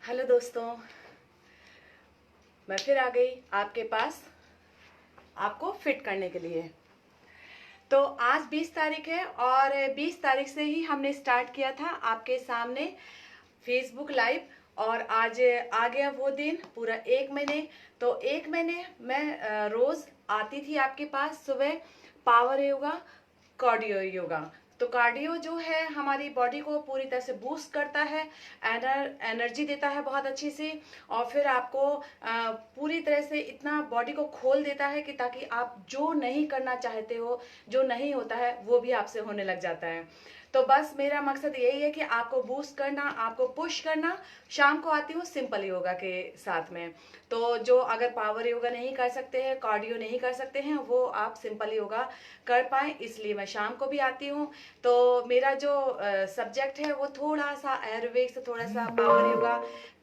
Hello दोस्तों, मैं फिर आ गई आपके पास आपको फिट करने के लिए। तो आज 20 तारीख है और 20 तारीख से ही हमने स्टार्ट किया था आपके सामने फेसबुक लाइव। और आज आ गया वो दिन, पूरा 1 महीने। तो 1 महीने मैं रोज आती थी आपके पास सुबह। Power yoga, cardio yoga. तो कार्डियो जो है हमारी बॉडी को पूरी तरह से बूस्ट करता है, एनर्जी देता है बहुत अच्छी से। और फिर आपको पूरी तरह से इतना बॉडी को खोल देता है कि ताकि आप जो नहीं करना चाहते हो, जो नहीं होता है, वो भी आपसे होने लग जाता है। तो बस मेरा मकसद यही है कि आपको बूस्ट करना, आपको पुश करना। शाम को आती हूँ सिंपल योगा के साथ में। तो जो अगर पावर योगा नहीं कर सकते हैं, कार्डियो नहीं कर सकते हैं, वो आप सिंपल योगा कर पाए, इसलिए मैं शाम को भी आती हूँ। तो मेरा जो सब्जेक्ट है वो थोड़ा सा आयुर्वेद से थोड़ा सा पावर योगा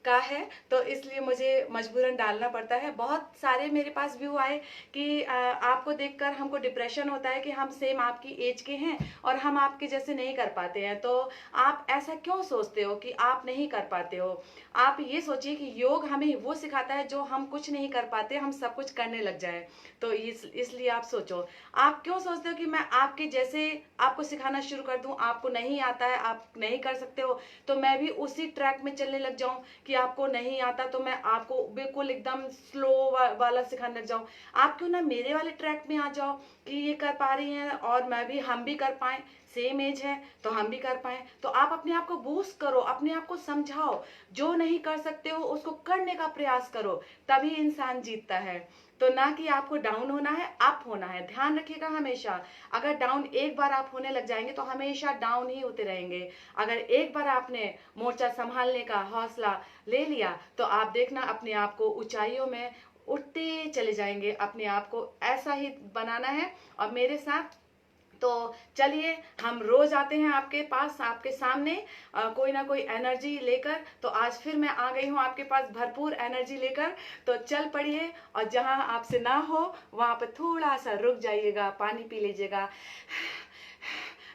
का है, तो इसलिए मुझे मजबूरन डालना पड़ता है। बहुत सारे मेरे पास व्यू आए कि आपको देखकर हमको डिप्रेशन होता है कि हम सेम आपकी एज के हैं और हम आपके जैसे नहीं कर पाते हैं। तो आप ऐसा क्यों सोचते हो कि आप नहीं कर पाते हो? आप ये सोचिए कि योग हमें वो सिखाता है जो हम कुछ नहीं कर पाते हम सब कुछ करने लग जाए। तो इसलिए आप सोचो, आप क्यों सोचते हो कि मैं आपके जैसे आपको सिखाना शुरू कर दूं? आपको नहीं आता है, आप नहीं कर सकते हो, तो मैं भी उसी ट्रैक में चलने लग जाऊं कि आपको नहीं आता तो मैं आपको बिल्कुल एकदम स्लो वाला सिखाने लग जाऊं। आप क्यों ना मेरे वाले ट्रैक में आ जाओ कि ये कर पा रही हैं और मैं भी, हम भी कर पाए, सेम एज है तो हम भी कर पाए। तो आप अपने आप को बूस्ट करो, अपने आप को समझाओ, जो नहीं कर सकते हो उसको करने का प्रयास करो, तभी इंसान जीतता है। तो ना कि आपको डाउन होना है, अप होना है। ध्यान रखिएगा हमेशा, अगर डाउन एक बार आप होने लग जाएंगे तो हमेशा डाउन ही होते रहेंगे। अगर एक बार आपने मोर्चा संभालने का हौसला ले लिया तो आप देखना अपने आप को ऊंचाइयों में उठते चले जाएंगे। अपने आप को ऐसा ही बनाना है और मेरे साथ। तो चलिए, हम रोज आते हैं आपके पास, आपके सामने कोई ना कोई एनर्जी लेकर। तो आज फिर मैं आ गई हूँ आपके पास भरपूर एनर्जी लेकर। तो चल पड़िए, और जहां आपसे ना हो वहां पर थोड़ा सा रुक जाइएगा, पानी पी लीजिएगा,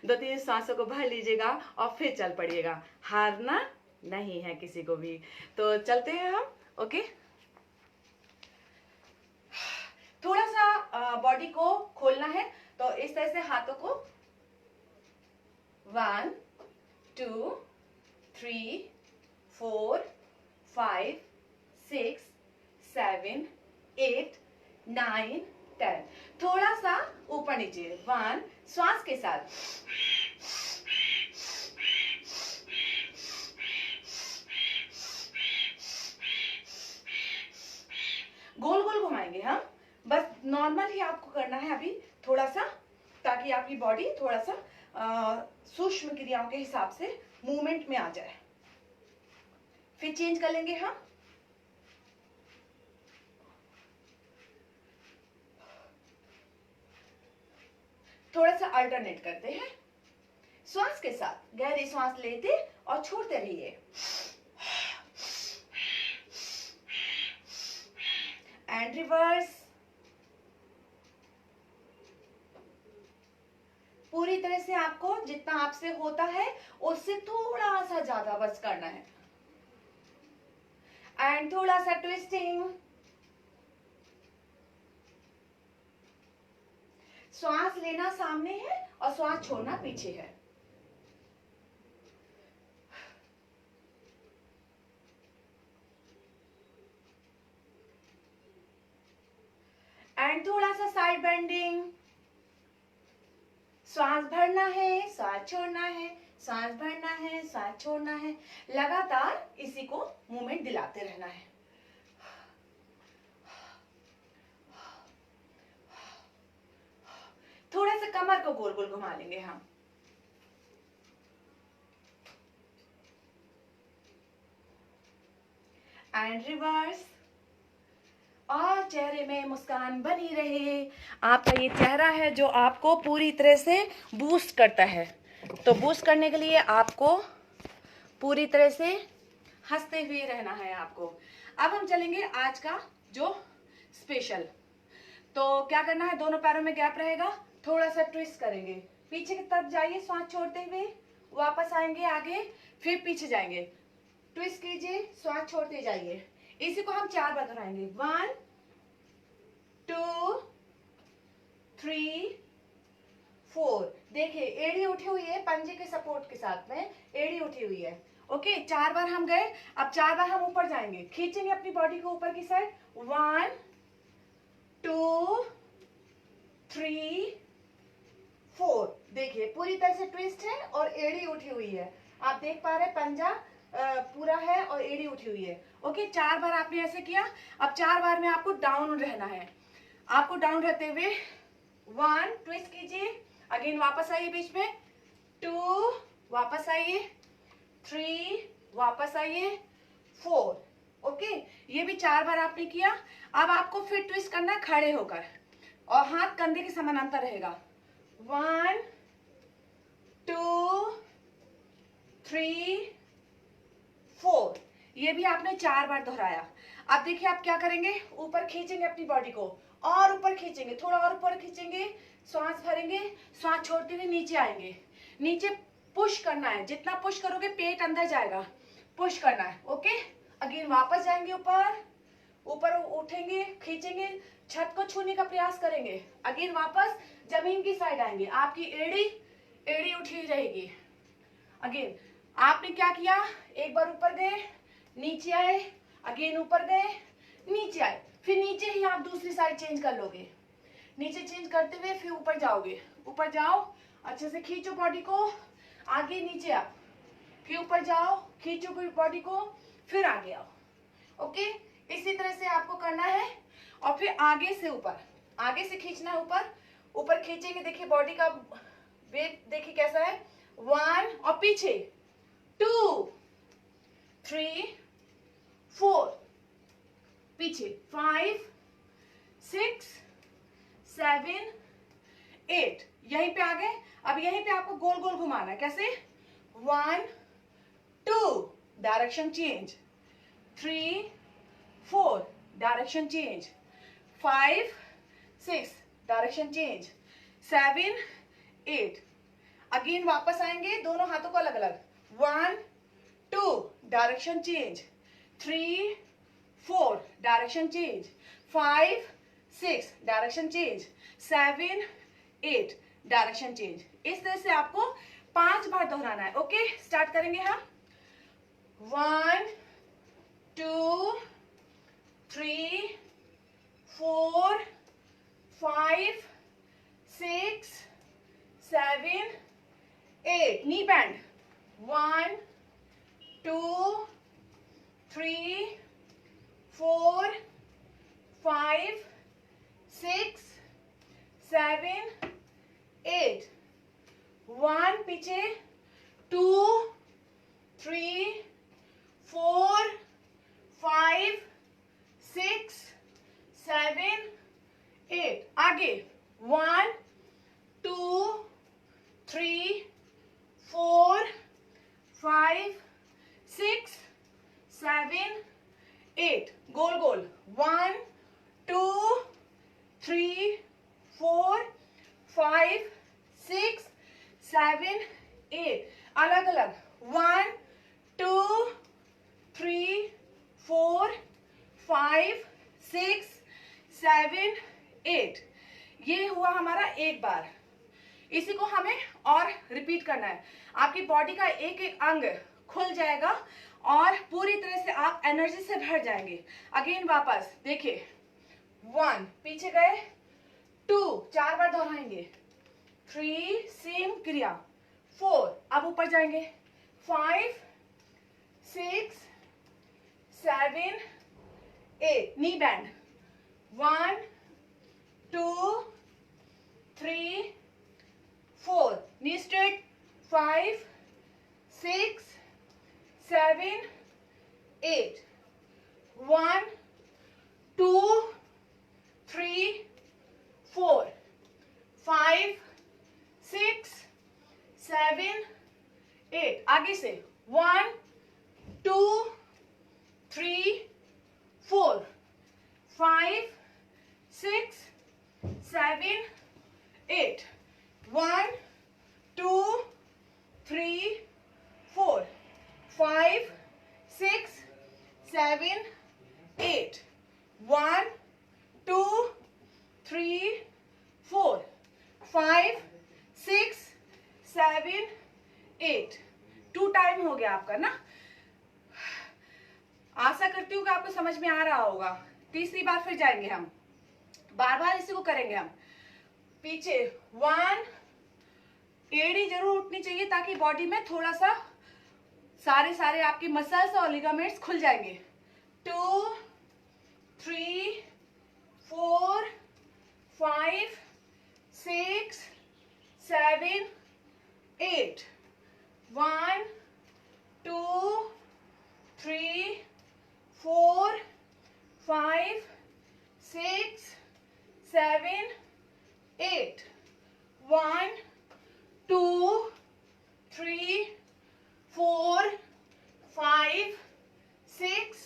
2-3 सांसों को भर लीजिएगा और फिर चल पड़िएगा। हारना नहीं है किसी को भी। तो चलते हैं हम। ओके, थोड़ा सा बॉडी को खोलना है। तो इस तरह से हाथों को 1 2 3 4 5 6 7 8 9 10। थोड़ा सा ऊपर नीचे 1, श्वास के साथ गोल गोल घुमाएंगे हम। बस नॉर्मल ही आपको करना है अभी थोड़ा सा, ताकि आपकी बॉडी थोड़ा सा सूक्ष्म क्रियाओं के हिसाब से मूवमेंट में आ जाए। फिर चेंज कर लेंगे हम। थोड़ा सा अल्टरनेट करते हैं। श्वास के साथ गहरी सांस लेते और छोड़ते रहिए। And reverse. पूरी तरह से आपको जितना आपसे होता है उससे थोड़ा सा ज्यादा बस करना है। एंड थोड़ा सा ट्विस्टिंग। श्वास लेना सामने है और श्वास छोड़ना पीछे है। एंड थोड़ा सा साइड बेंडिंग। श्वास भरना है, श्वास छोड़ना है, श्वास भरना है, श्वास छोड़ना है। लगातार इसी को मूवमेंट दिलाते रहना है। थोड़ा सा कमर को गोल गोल घुमा लेंगे हम। And reverse. और चेहरे में मुस्कान बनी रहे। आपका ये चेहरा है जो आपको पूरी तरह से बूस्ट करता है। तो बूस्ट करने के लिए आपको पूरी तरह से हंसते हुए रहना है आपको। अब हम चलेंगे आज का जो स्पेशल। तो क्या करना है, दोनों पैरों में गैप रहेगा, थोड़ा सा ट्विस्ट करेंगे, पीछे की तरफ जाइए, सांस छोड़ते हुए वापस आएंगे आगे, फिर पीछे जाएंगे, ट्विस्ट कीजिए, श्वास छोड़ते जाइए। इसी को हम 4 बार दोहराएंगे। 1 2 3 4। देखिए एड़ी उठी हुई है, पंजे के सपोर्ट के साथ में एड़ी उठी हुई है। ओके, 4 बार हम गए। अब 4 बार हम ऊपर जाएंगे, खींचेंगे अपनी बॉडी को ऊपर की साइड। 1 2 3 4। देखिए पूरी तरह से ट्विस्ट है और एड़ी उठी हुई है। आप देख पा रहे हैं पंजा पूरा है और एड़ी उठी हुई है। ओके, 4 बार आपने ऐसे किया। अब 4 बार में आपको डाउन रहना है। आपको डाउन रहते हुए 1 ट्विस्ट कीजिए, अगेन वापस आइए बीच में, 2 वापस आइए, 3 वापस आइए, 4। ओके, ये भी 4 बार आपने किया। अब आपको फिर ट्विस्ट करना है खड़े होकर और हाथ कंधे के समानांतर रहेगा। 1 2 3 4। ये भी आपने 4 बार दोहराया। अब देखिए आप क्या करेंगे, ऊपर खींचेंगे अपनी बॉडी को और ऊपर खींचेंगे, थोड़ा और ऊपर खींचेंगे, श्वास भरेंगे, श्वास छोड़ते हुए नीचे आएंगे। नीचे पुश करना है, जितना पुश करोगे पेट अंदर जाएगा, पुश करना है। ओके, अगेन वापस जाएंगे ऊपर, ऊपर उठेंगे, खींचेंगे, छत को छूने का प्रयास करेंगे। अगेन वापस जमीन की साइड आएंगे, आपकी एड़ी उठी रहेगी। अगेन आपने क्या किया, एक बार ऊपर गए, नीचे आए, अगेन ऊपर गए, नीचे आए, फिर नीचे ही आप दूसरी साइड चेंज कर लोगे। नीचे चेंज करते हुए फिर ऊपर जाओगे। ऊपर जाओ, अच्छे से खींचो बॉडी को, आगे नीचे आओ, फिर ऊपर जाओ, खींचो बॉडी को, फिर आगे आओ। ओके, इसी तरह से आपको करना है। और फिर आगे से ऊपर, आगे से खींचना है ऊपर, ऊपर खींचेंगे। देखिए बॉडी का वेट देखिए कैसा है। 1 और पीछे 2 3 4, पीछे 5 6 7 8। यहीं पे आ गए। अब यहीं पे आपको गोल गोल घुमाना है। कैसे? 1 2 direction change, 3 4 direction change, 5 6 direction change, 7 8। Again वापस आएंगे, दोनों हाथों को अलग अलग। 1 2 direction change, 3 4 direction change, 5 6 direction change, 7 8 direction change. इस तरह से आपको 5 बार दोहराना है। ओके, स्टार्ट करेंगे हम। 1 2 3 4 5 6 7 8। नी बैंड। 1 2 3 4 5 6 7 8। 1 पीछे, 2 3 4 5 6 7 8। आगे 1 2 3 4 5 6 7 8। गोल गोल। 1 2 3 4 5 6 7 8। अलग अलग। 1 2 3 4 5 6 7 8। ये हुआ हमारा एक बार। इसी को हमें और रिपीट करना है। आपकी बॉडी का एक एक अंग खुल जाएगा और पूरी तरह से आप एनर्जी से भर जाएंगे। अगेन वापस देखिए, 1 पीछे गए, 2 4 बार दोहराएंगे, 3 सेम क्रिया, 4 अब ऊपर जाएंगे, 5 6 7 8। नी बैंड। 1 2 3 4। Knee straight. 5 6 7 8। 1 2 3 4 5 6 7 8। आगे से 1 2 3 4 5 6 7 8। 1 2 3 4 5 6 7 8 1 2 3 4 5 6 7 8 2 टाइम हो गया आपका ना। आशा करती हूँ कि आपको समझ में आ रहा होगा। तीसरी बार फिर जाएंगे हम, बार बार इसी को करेंगे हम। पीछे 1, एड़ी जरूर उठनी चाहिए ताकि बॉडी में थोड़ा सा सारे आपकी मसल्स और लिगामेंट्स खुल जाएंगे। 2 3 4 5 6 7 8 1 2 3 4 5 6 7 8 1 2 3 4 5 6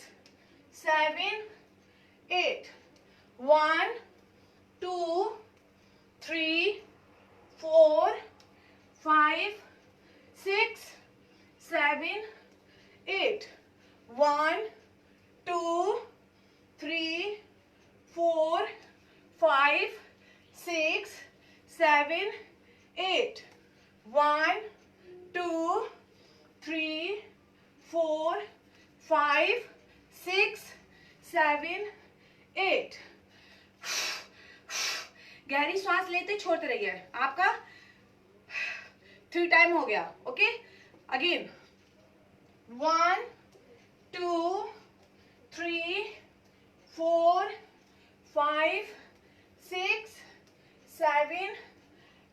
7 8 1 2 3 4 5 6 7 8 1 2 3 4 5 6 7 8 1 2 3 4 5 6 7 8। गहरी श्वास लेते छोड़ते रहिए। आपका 3 टाइम हो गया। Okay, again 1 2 3 4 5 6 7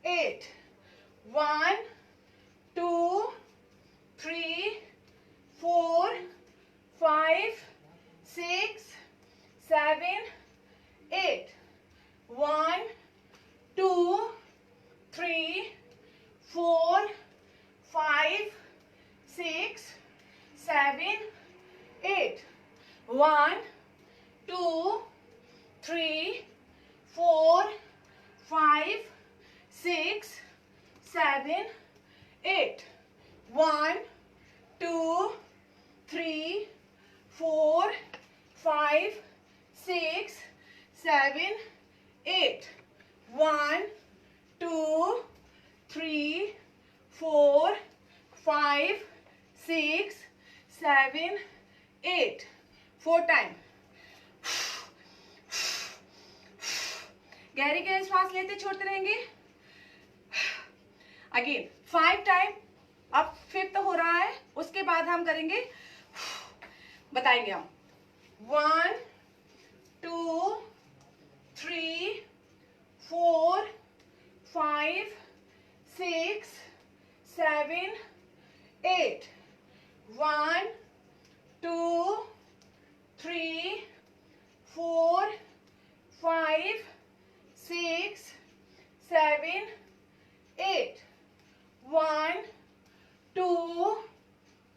8 1 2 3 4 5 6 7 8 1 2 3 4 5 6 7 8 1 2 3 4 5 6 7 8 1 2 3 4 5 6 7 8 1 2 3 4 5 6 7 8 4 time. गहरी गहरी श्वास लेते छोड़ते रहेंगे। Again 5 time. अब 5th हो रहा है, उसके बाद हम करेंगे, बताएंगे हम 1 2 3 4 5 6 7 8 1 2 3 4 5 6 7 8 1 2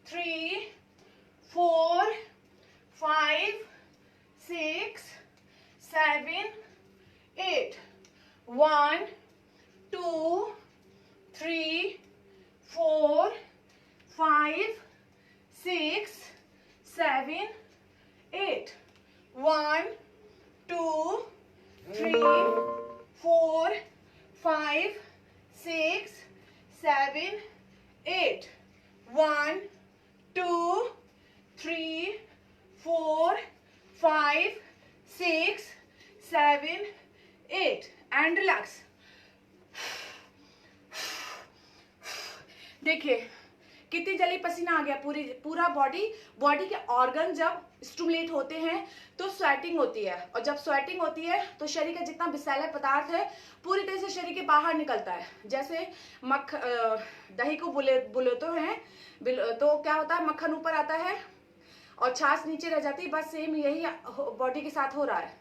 3 4 5 6 7 8 1 2 3 4 5 6 7 8 1 2 3 4 5 6 7 8 1 2 3 4 5 6 7 8 एंड रिलैक्स। देखिए कितनी जल्दी पसीना आ गया। पूरा बॉडी के ऑर्गन जब स्टिमुलेट होते हैं तो स्वेटिंग होती है, और जब स्वेटिंग होती है तो शरीर का जितना विषैला पदार्थ है पूरी तरह से शरीर के बाहर निकलता है। जैसे दही को बुलोते हैं तो क्या होता है, मक्खन ऊपर आता है और छाछ नीचे रह जाती है। बस सेम यही बॉडी के साथ हो रहा है।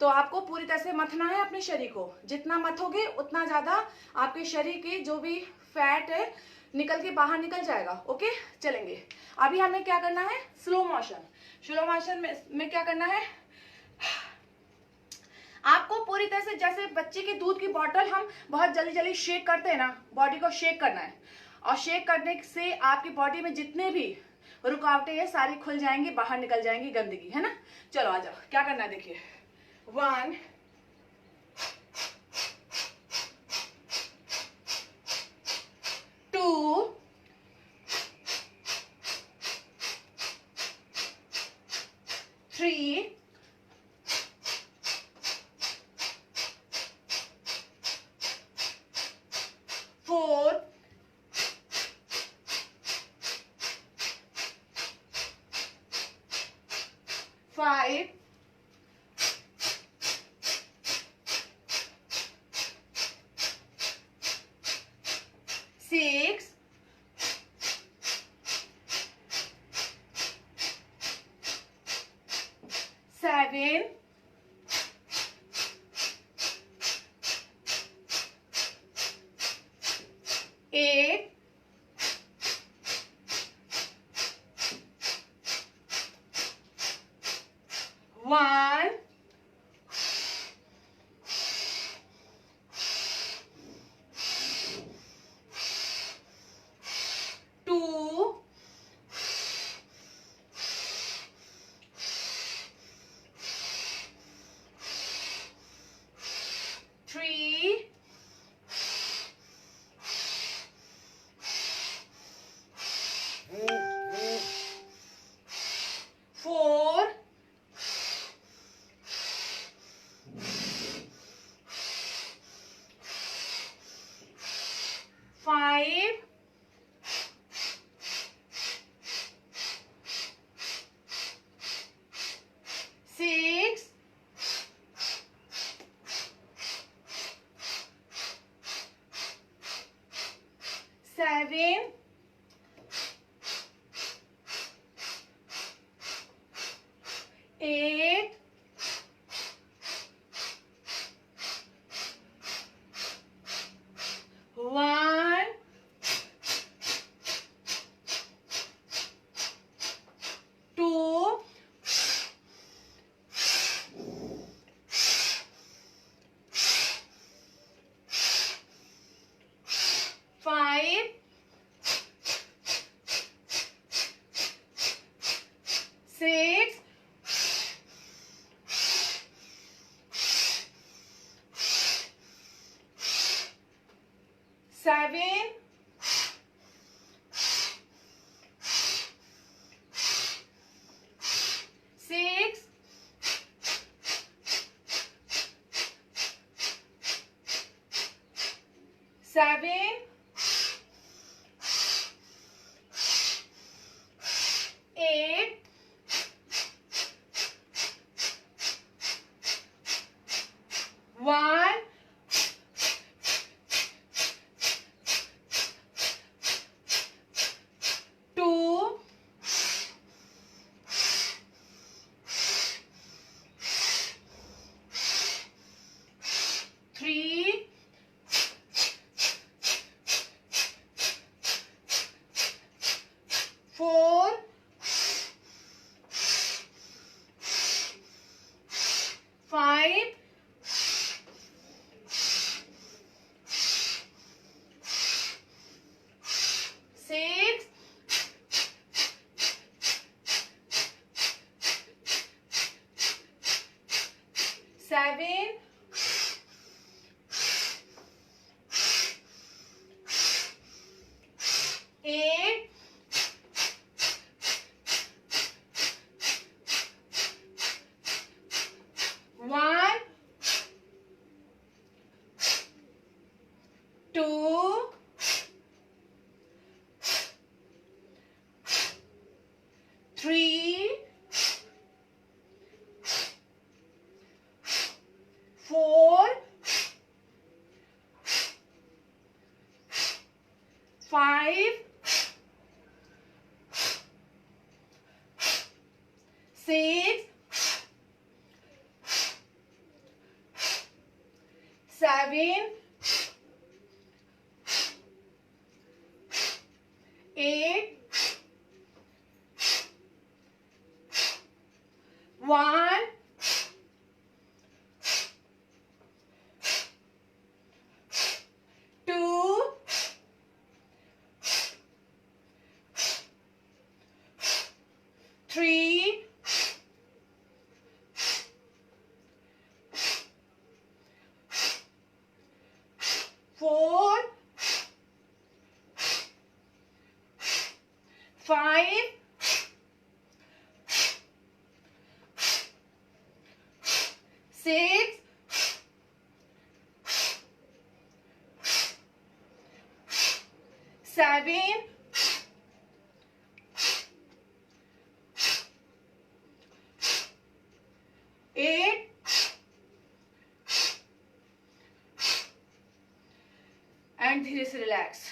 तो आपको पूरी तरह से मथना है अपने शरीर को। जितना मथोगे उतना ज्यादा आपके शरीर की जो भी फैट है निकल के बाहर निकल जाएगा। ओके, चलेंगे। अभी हमें क्या करना है, स्लो मोशन में क्या करना है, आपको पूरी तरह से जैसे बच्चे के दूध की बोतल हम बहुत जल्दी जल्दी शेक करते हैं ना, बॉडी को शेक करना है। और शेक करने से आपकी बॉडी में जितने भी रुकावटें ये सारी खुल जाएंगी, बाहर निकल जाएंगी गंदगी, है ना। चलो आ जाओ, क्या करना है देखिए। 1 2 3 4 5 6 7 8 1 2 3 4 5 6 7 8 1 2 5 6 7 6 7 8 1 2 3 4 5 6 7 8 1 2 3 4 5 6 7 8 1 2 5, 6, 7, 8, एंड धीरे से रिलैक्स।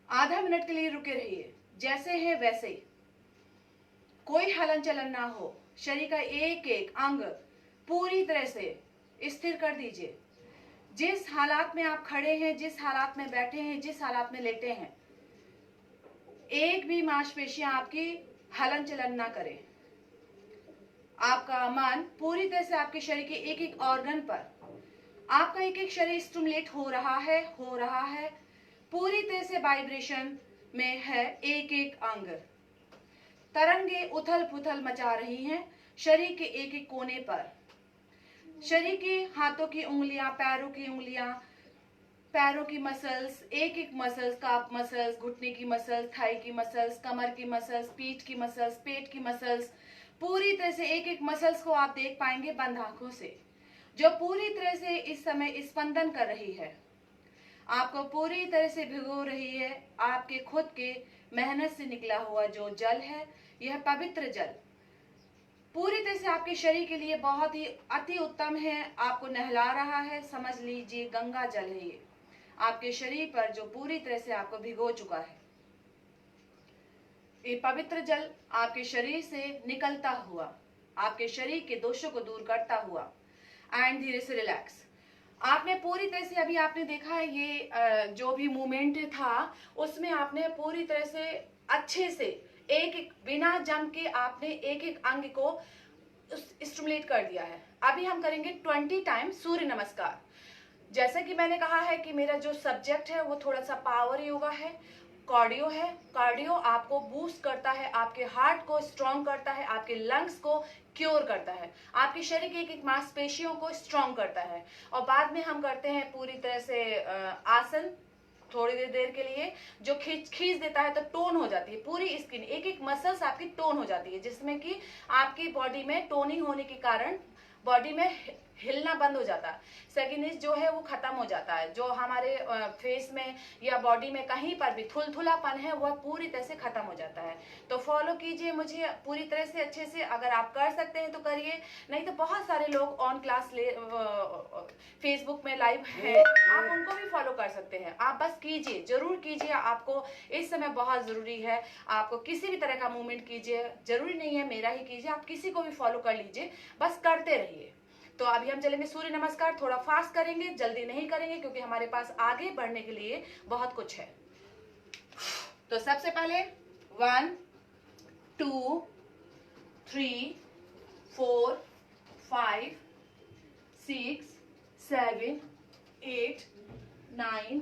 आधा मिनट के लिए रुके रहिए, जैसे है वैसे ही, कोई हलन चलन ना हो। शरीर का एक एक अंग पूरी तरह से स्थिर कर दीजिए। जिस हालात में आप खड़े हैं, जिस हालात में बैठे हैं, जिस हालात में लेटे हैं, एक भी मांसपेशियां आपकी हलन चलन ना करें। आपका मन पूरी तरह से आपके शरीर के एक एक ऑर्गन पर, आपका एक एक शरीर स्टिमुलेट हो रहा है, पूरी तरह से वाइब्रेशन में है। एक एक अंग, तरंगे उथल पुथल मचा रही हैं शरीर के एक एक कोने पर। शरीर के हाथों की उंगलियां, पैरों की उंगलियां, पैरों की मसल्स, एक एक मसल्स, काफ मसल्स, घुटने की मसल्स, थाई की मसल्स, कमर की मसल्स, पीठ की मसल्स, पेट की मसल्स, पूरी तरह से एक एक मसल्स को आप देख पाएंगे बंद आंखों से, जो पूरी तरह से इस समय स्पंदन कर रही है, आपको पूरी तरह से भिगो रही है। आपके खुद के मेहनत से निकला हुआ जो जल है, यह पवित्र जल पूरी तरह से आपके शरीर के लिए बहुत ही अति उत्तम है। आपको नहला रहा है, समझ लीजिए गंगा जल है ये, आपके शरीर पर जो पूरी तरह से आपको भिगो चुका है। ये पवित्र जल आपके शरीर से निकलता हुआ आपके शरीर के दोषों को दूर करता हुआ, एंड धीरे से रिलैक्स। आपने पूरी तरह से, अभी आपने देखा है ये जो भी मूवमेंट था उसमें आपने पूरी तरह से अच्छे से एक एक बिना जम के आपने एक एक अंग को स्टिमुलेट कर दिया है। अभी हम करेंगे 20 टाइम सूर्य नमस्कार। जैसे कि मैंने कहा है कि मेरा जो सब्जेक्ट है वो थोड़ा सा पावर योगा है, कार्डियो है। कार्डियो आपको बूस्ट करता है, आपके हार्ट को स्ट्रॉन्ग करता है, आपके लंग्स को क्योर करता है, आपके शरीर की एक एक मांसपेशियों को स्ट्रॉन्ग करता है। और बाद में हम करते हैं पूरी तरह से आसन थोड़ी देर के लिए, जो खींच देता है, तो टोन हो जाती है पूरी स्किन, एक एक मसल्स आपकी टोन हो जाती है, जिसमें कि आपकी बॉडी में टोनिंग होने के कारण बॉडी में हिलना बंद हो जाता है, सेगिनेस जो है वो खत्म हो जाता है। जो हमारे फेस में या बॉडी में कहीं पर भी थुलथुलापन है वह पूरी तरह से खत्म हो जाता है। तो फॉलो कीजिए मुझे पूरी तरह से अच्छे से, अगर आप कर सकते हैं तो करिए, नहीं तो बहुत सारे लोग ऑन क्लास फेसबुक में लाइव है, आप उनको भी फॉलो कर सकते हैं। आप बस कीजिए, जरूर कीजिए, आपको इस समय बहुत जरूरी है। आपको किसी भी तरह का मूवमेंट कीजिए, जरूरी नहीं है मेरा ही कीजिए, आप किसी को भी फॉलो कर लीजिए, बस करते रहिए। तो अभी हम चलेंगे सूर्य नमस्कार। थोड़ा फास्ट करेंगे, जल्दी नहीं करेंगे, क्योंकि हमारे पास आगे बढ़ने के लिए बहुत कुछ है। तो सबसे पहले 1 2 3 4 5 6 7 8 9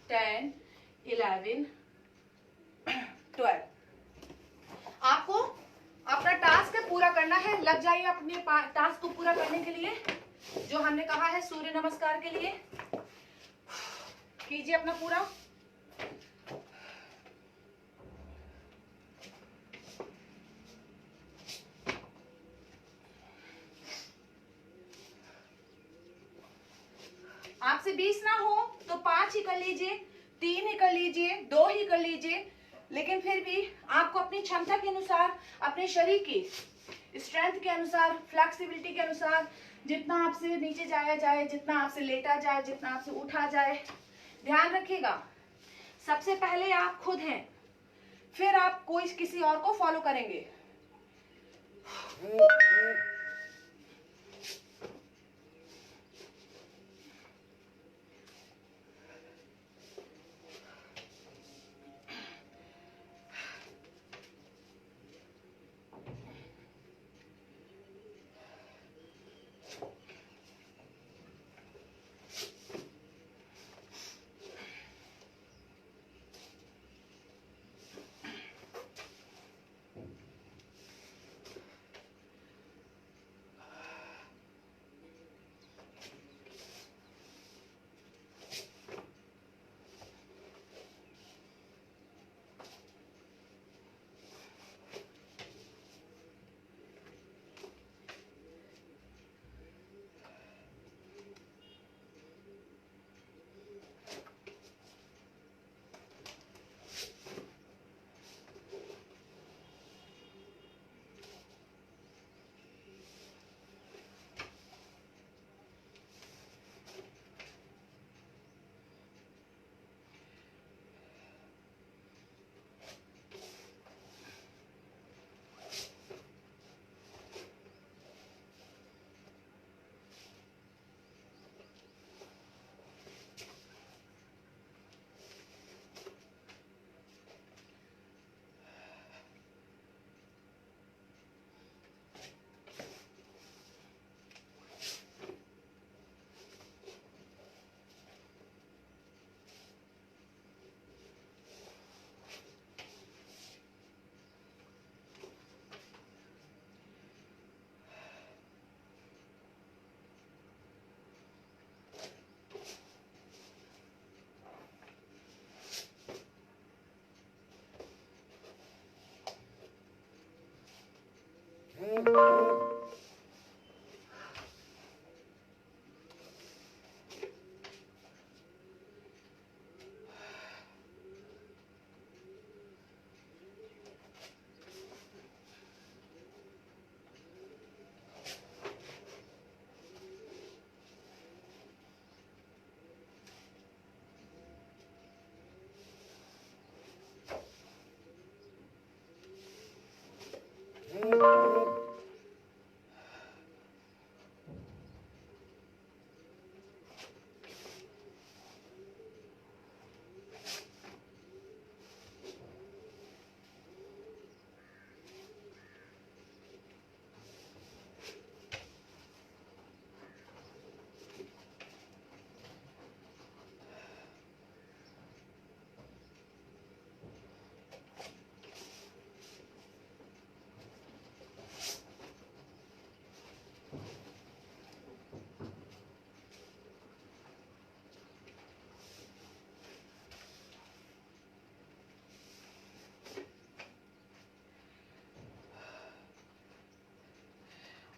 10 11 12। आपको अपना टास्क पूरा करना है, लग जाइए अपने टास्क को पूरा करने के लिए। जो हमने कहा है सूर्य नमस्कार के लिए, कीजिए अपना पूरा। आपसे 20 ना हो तो 5 ही कर लीजिए, 3 ही कर लीजिए, 2 ही कर लीजिए, लेकिन फिर भी आपको अपनी क्षमता के अनुसार, अपने शरीर की स्ट्रेंथ के अनुसार, फ्लेक्सिबिलिटी के अनुसार, जितना आपसे नीचे जाया जाए, जितना आपसे लेटा जाए, जितना आपसे उठा जाए, ध्यान रखिएगा सबसे पहले आप खुद हैं, फिर आप कोई किसी और को फॉलो करेंगे।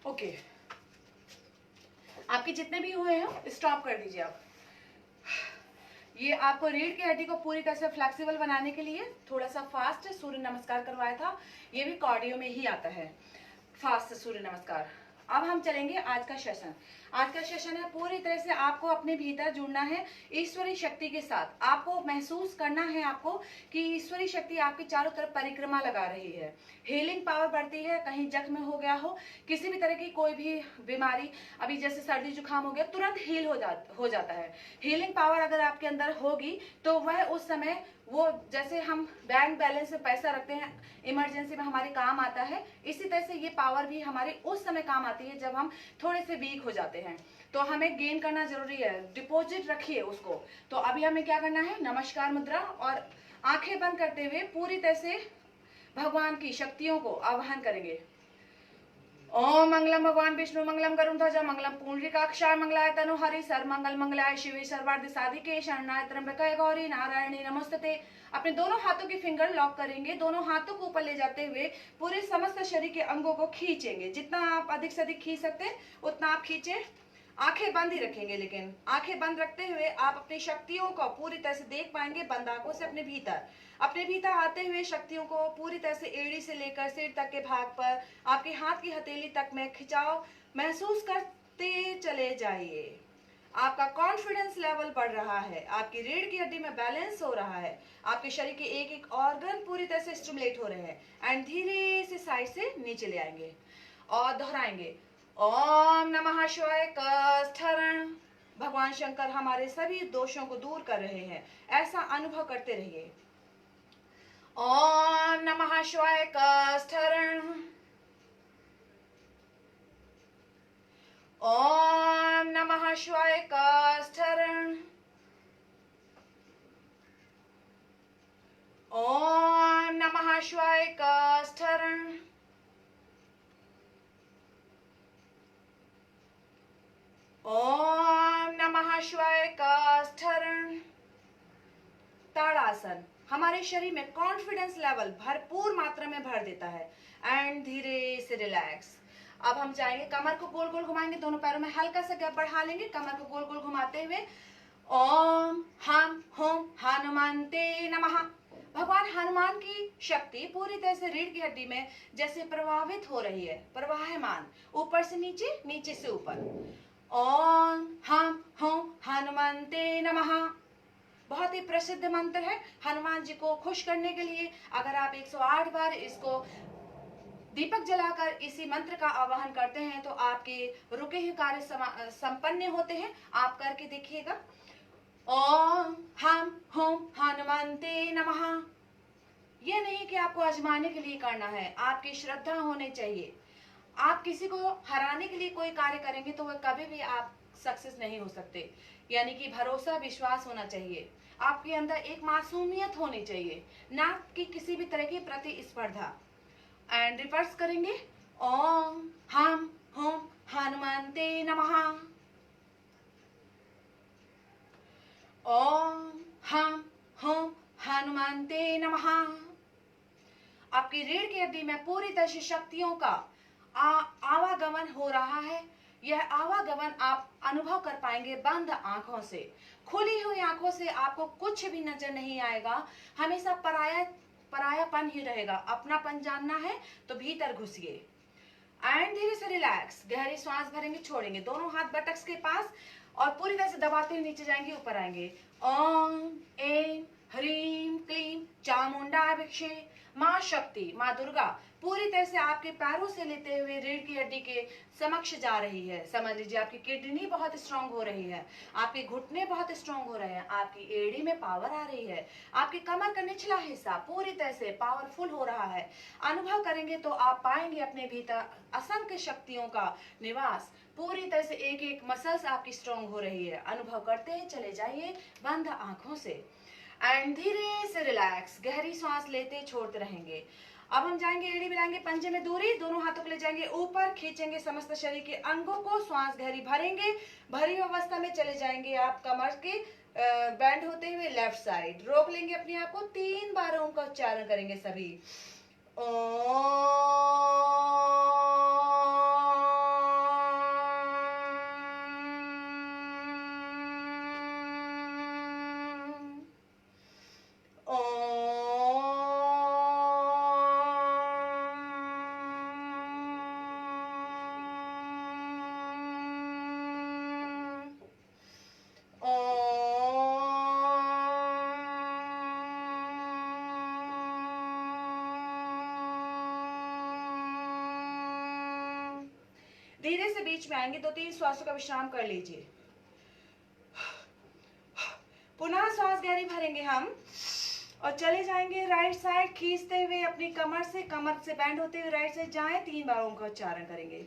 ओके, आपके जितने भी हुए हैं स्टॉप कर दीजिए आप। ये आपको रीढ़ की हड्डी को पूरी तरह से फ्लेक्सिबल बनाने के लिए थोड़ा सा फास्ट सूर्य नमस्कार करवाया था। ये भी कार्डियो में ही आता है, फास्ट सूर्य नमस्कार। अब हम चलेंगे आज का सेशन। आज का सेशन है पूरी तरह से आपको अपने भीतर जुड़ना है ईश्वरीय शक्ति के साथ। आपको महसूस करना है आपको कि ईश्वरीय शक्ति आपके चारों तरफ परिक्रमा लगा रही है। हीलिंग पावर बढ़ती है। कहीं जख्म हो गया हो, किसी भी तरह की कोई भी बीमारी, अभी जैसे सर्दी जुकाम हो गया, तुरंत हील हो जाता है। हीलिंग पावर अगर आपके अंदर होगी तो वह उस समय, वो जैसे हम बैंक बैलेंस में पैसा रखते हैं, इमरजेंसी में हमारे काम आता है, इसी तरह से ये पावर भी हमारे उस समय काम आती है जब हम थोड़े से वीक हो जाते हैं। तो हमें गेन करना जरूरी है, डिपॉजिट रखिए उसको। तो अभी हमें क्या करना है, नमस्कार मुद्रा और आंखें बंद करते हुए पूरी तरह से भगवान की शक्तियों को आह्वान करेंगे। ओम मंगलम भगवान विष्णु मंगलम करुण ध्वजा मंगलम पुंडरीकाक्षाय मंगलाय तनुहरि सर्वमंगल मंगलाय शिवे सर्वार्थ साधिके शरणाय त्र्यंबकाय गौरी नारायणी नमोस्तुते। अपने दोनों हाथों के फिंगर लॉक करेंगे, दोनों हाथों को ऊपर ले जाते हुए पूरे समस्त शरीर के अंगों को खींचेंगे। जितना आप अधिक से अधिक खींच सकते हैं उतना आप खींचे। आंखें बंद ही रखेंगे, लेकिन आंखें बंद रखते हुए आप अपनी शक्तियों को पूरी तरह से देख पाएंगे बंद आंखों से। अपने भीतर आते हुए शक्तियों को पूरी तरह से एड़ी से लेकर सिर तक के भाग पर, आपके हाथ की हथेली तक में खिंचाव महसूस करते चले जाइए। आपका कॉन्फिडेंस लेवल बढ़ रहा है, आपकी रीढ़ की हड्डी में बैलेंस हो रहा है, आपके शरीर के एक एक ऑर्गन पूरी तरह से स्टिमुलेट हो रहे हैं। एंड धीरे से साइड से नीचे ले आएंगे और दोहराएंगे। ओम नमः शिवाय कष्टहरण। भगवान शंकर हमारे सभी दोषों को दूर कर रहे हैं, ऐसा अनुभव करते रहिए। ओम नमः शिवाय कष्टहरण। ओम नमः शिवाय कष्टहरण। ओम नमः शिवाय कष्टहरण। ओम नमः शिवाय कष्टहरण। ताड़ासन हमारे शरीर में कॉन्फिडेंस लेवल भरपूर मात्रा में भर देता है। एंड धीरे से रिलैक्स। अब हम जाएंगे, कमर को गोल गोल घुमाएंगे, दोनों पैरों में हल्का सा गैप बढ़ा लेंगे, कमर को गोल गोल घुमाते हुए ओम हम होम हनुमंते नमः। भगवान हनुमान की शक्ति पूरी तरह से रीढ़ की हड्डी में जैसे प्रभावित हो रही है, प्रवाहमान, ऊपर से नीचे, नीचे से ऊपर। ओम हम होम हनुमंते नमः बहुत ही प्रसिद्ध मंत्र है हनुमान जी को खुश करने के लिए। अगर आप 108 बार इसको दीपक जलाकर इसी मंत्र का आवाहन करते हैं तो आपके रुके हुए कार्य संपन्न होते हैं। आप करके देखिएगा। ओम हम होम हनुमंते नमः। यह नहीं कि आपको आजमाने के लिए करना है, आपकी श्रद्धा होनी चाहिए। आप किसी को हराने के लिए कोई कार्य करेंगे तो वह कभी भी आप सक्सेस नहीं हो सकते। यानी कि भरोसा, विश्वास होना चाहिए, आपके अंदर एक मासूमियत होनी चाहिए, ना कि किसी भी तरह की प्रतिस्पर्धा। एंड रिवर्स करेंगे। ओम हम होम हनुमंते नमः। ओम हम होम हनुमंते नमः। आपकी रीढ़ की हड्डी में पूरी तरह से शक्तियों का आवागमन हो रहा है। यह आवागमन आप अनुभव कर पाएंगे बंद आंखों से। खुली हुई आंखों से आपको कुछ भी नजर नहीं आएगा, हमेशा परायापन ही रहेगा। अपनापन जानना है तो भीतर घुसिए। एंड धीरे से रिलैक्स, गहरी सांस भरेंगे, छोड़ेंगे, दोनों हाथ बटक्स के पास और पूरी तरह से दबाते हुए नीचे जाएंगे, ऊपर आएंगे। ओम एम ह्रीम क्लीम चामुंडा भिक्षे। माँ शक्ति, माँ दुर्गा पूरी तरह से आपके पैरों से लेते हुए रीढ़ की हड्डी के समक्ष जा रही है। समझ लीजिए आपकी किडनी बहुत स्ट्रांग हो रही है, आपके घुटने बहुत स्ट्रांग हो रहे हैं, आपकी एड़ी में पावर आ रही है, आपकी कमर का निचला हिस्सा पूरी तरह से पावरफुल हो रहा है। अनुभव करेंगे तो आप पाएंगे अपने भीतर असंख्य शक्तियों का निवास। पूरी तरह से एक एक मसल्स आपकी स्ट्रांग हो रही है। अनुभव करते चले जाइए बंद आंखों से। एंड धीरे से रिलैक्स, गहरी सांस लेते छोड़ते रहेंगे। अब हम जाएंगे, एड़ी मिलाएंगे, पंजे में दूरी, दोनों हाथों को ले जाएंगे ऊपर, खींचेंगे समस्त शरीर के अंगों को, श्वास गहरी भरेंगे, भरी अवस्था में चले जाएंगे आप कमर के बैंड होते हुए लेफ्ट साइड। रोक लेंगे अपने आप को, 3 बार ओम का उच्चारण करेंगे सभी। ओम धीरे से बीच में आएंगे, 2-3 श्वासों का विश्राम कर लीजिए। पुनः श्वास गहरी भरेंगे हम और चले जाएंगे राइट साइड, खींचते हुए अपनी कमर से बैंड होते हुए राइट साइड जाएं। 3 बार ओम का उच्चारण करेंगे।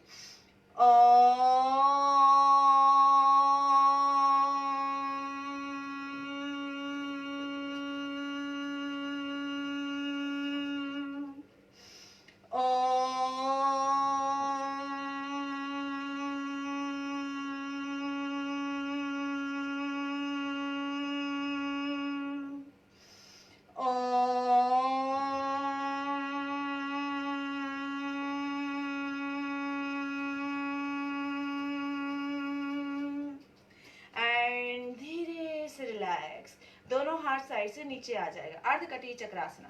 दोनों हाथ साइड से नीचे आ जाएगा। अर्धकटी चक्रासन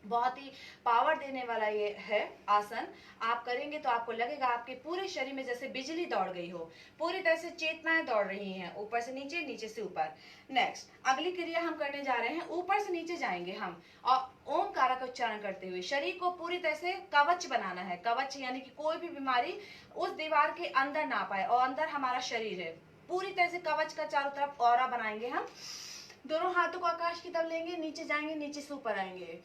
बहुत ही पावर देने वाला ये है आसन। आप करेंगे तो आपको लगेगा आपके पूरे शरीर में जैसे बिजली दौड़ गई हो, पूरी तरह से चेतनाएं दौड़ रही हैं, ऊपर से नीचे, नीचे से ऊपर। नेक्स्ट अगली क्रिया हम करने जा रहे हैं, ऊपर से नीचे जाएंगे हम और ओमकार का उच्चारण करते हुए शरीर को पूरी तरह से कवच बनाना है। कवच यानी कि कोई भी बीमारी उस दीवार के अंदर ना पाए, और अंदर हमारा शरीर है, पूरी तरह से कवच का चारों तरफ औरा बनाएंगे हम। दोनों हाथों को आकाश की तरफ लेंगे, नीचे जाएंगे, नीचे से ऊपर आएंगे।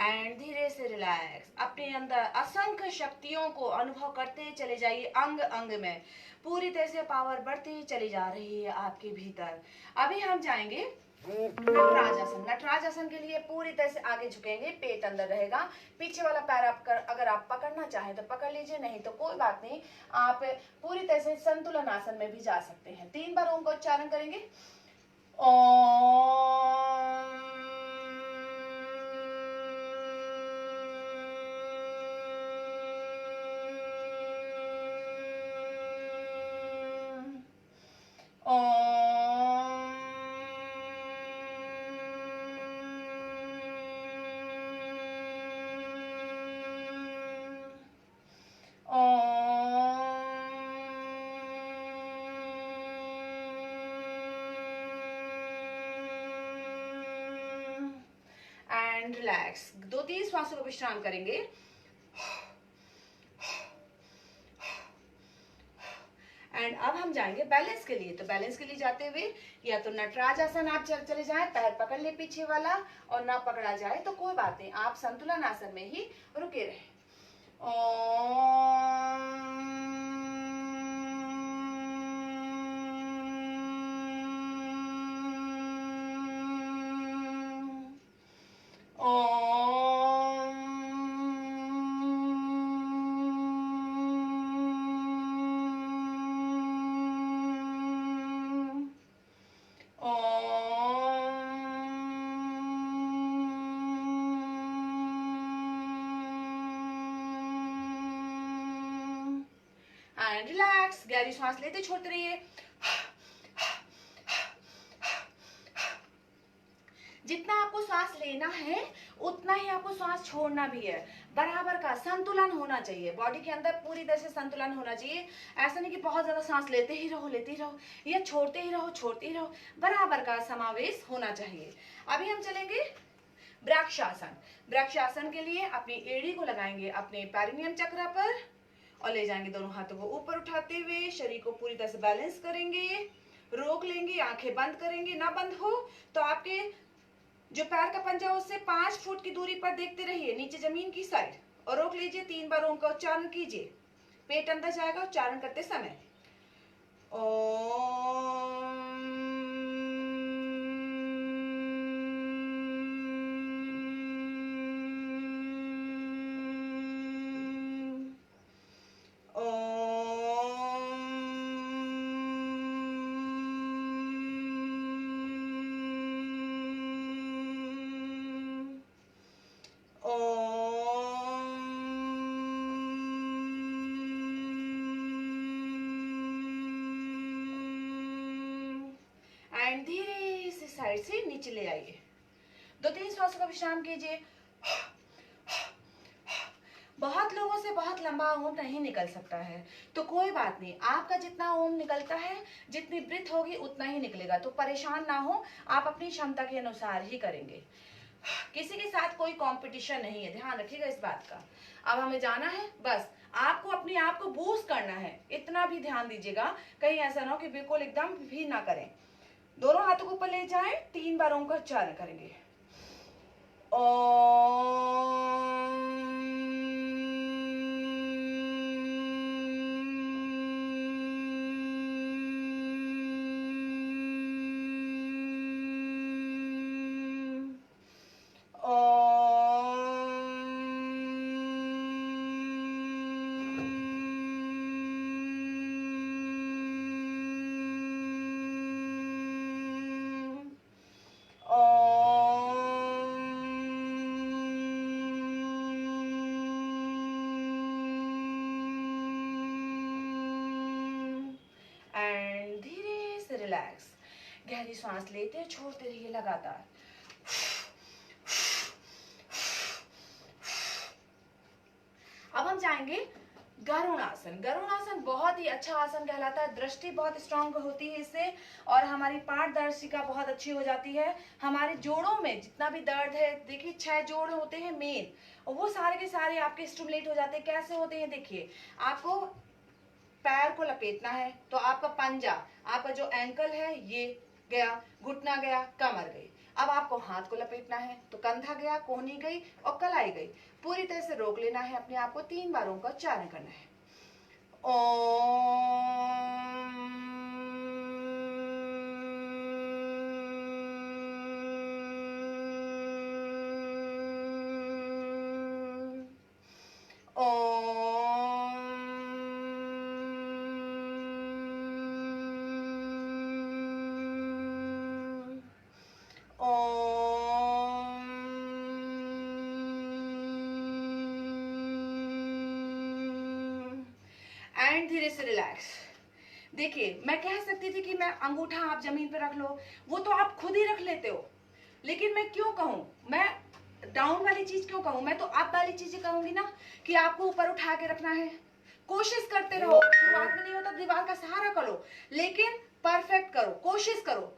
एंड धीरे से रिलैक्स। अपने अंदर असंख्य शक्तियों को अनुभव करते चले जाइए, अंग अंग में पूरी तरह से पावर बढ़ती चली जा रही है आपके भीतर। अभी हम जाएंगे नटराज आसन। नटराज आसन के लिए पूरी तरह से आगे झुकेंगे, पेट अंदर रहेगा, पीछे वाला पैर अगर आप पकड़ना चाहें तो पकड़ लीजिए, नहीं तो कोई बात नहीं, आप पूरी तरह से संतुलन आसन में भी जा सकते हैं। 3 बार ओम का उच्चारण करेंगे। Ohm and relax. 2-3 श्वासों का विश्राम करेंगे। एंड अब हम जाएंगे बैलेंस के लिए। तो बैलेंस के लिए जाते हुए या तो नटराज आसन आप चले जाएं, पैर पकड़ ले पीछे वाला, और ना पकड़ा जाए तो कोई बात नहीं, आप संतुलन आसन में ही रुके रहे। And relax. गहरी सांस लेते छोड़ते रहिए। जितना आपको सांस लेना है उतना ही आपको सांस छोड़ना भी है। बराबर का संतुलन होना चाहिए, बॉडी के अंदर पूरी तरह से संतुलन होना चाहिए। ऐसा नहीं कि बहुत ज्यादा सांस लेते ही रहो या छोड़ते ही रहो, बराबर का समावेश होना चाहिए। अभी हम चलेंगे वृक्षासन। वृक्षासन के लिए अपनी एड़ी को लगाएंगे अपने पेरिनियम चक्र पर और ले जाएंगे दोनों हाथों को ऊपर उठाते हुए, शरीर को पूरी तरह से बैलेंस करेंगे, रोक लेंगे, आंखें बंद करेंगे। ना बंद हो तो आपके जो पैर का पंजा उससे 5 फुट की दूरी पर देखते रहिए नीचे जमीन की साइड और रोक लीजिए। 3 बार ओम का उच्चारण कीजिए, पेट अंदर जाएगा उच्चारण करते समय। ओम एंड धीरे से साइड से नीचे ले आइए। 2-3 श्वासों का विश्राम कीजिए। बहुत लोगों से बहुत लंबा ओम नहीं निकल सकता है, तो कोई बात नहीं, आपका जितना ओम निकलता है, जितनी ब्रीथ होगी उतना ही निकलेगा। तो परेशान ना हो, आप अपनी क्षमता के अनुसार ही करेंगे। किसी के साथ कोई कंपटीशन नहीं है, ध्यान रखिएगा इस बात का। अब हमें जाना है, बस आपको अपने आप को बूस्ट करना है, इतना भी ध्यान दीजिएगा। कहीं ऐसा ना हो कि बिल्कुल एकदम भी ना करें। दोनों हाथों को ऊपर ले जाएं, 3 बार ओम का उच्चारण करेंगे। एंड धीरे से रिलैक्स, गहरी सांस लेते छोड़ते रहिए लगातार। अब हम जाएंगे गरुड़ासन। गरुड़ासन बहुत ही अच्छा आसन कहलाता है, दृष्टि बहुत स्ट्रांग होती है इससे और हमारी पारदर्शिता बहुत अच्छी हो जाती है। हमारे जोड़ों में जितना भी दर्द है, देखिए 6 जोड़ होते हैं मेन, और वो सारे के सारे आपके स्टिमुलेट हो जाते हैं। कैसे होते हैं देखिए, आपको पैर को लपेटना है तो आपका पंजा, आपका जो एंकल है ये गया, घुटना गया, कमर गई। अब आपको हाथ को लपेटना है तो कंधा गया, कोहनी गई और कलाई गई। पूरी तरह से रोक लेना है अपने आप को, 3 बार ओम का उच्चारण करना है। एंड धीरे से रिलैक्स। देखिए, मैं कह सकती थी कि मैं अंगूठा आप जमीन पे रख लो, वो तो आप खुद ही रख लेते हो, लेकिन मैं क्यों कहूं, मैं डाउन वाली चीज क्यों कहूं, मैं तो अप वाली चीजें कहूंगी ना, कि आपको ऊपर उठा के रखना है। कोशिश करते रहो, शुरुआत में नहीं होता दीवार का सहारा करो, लेकिन परफेक्ट करो, कोशिश करो,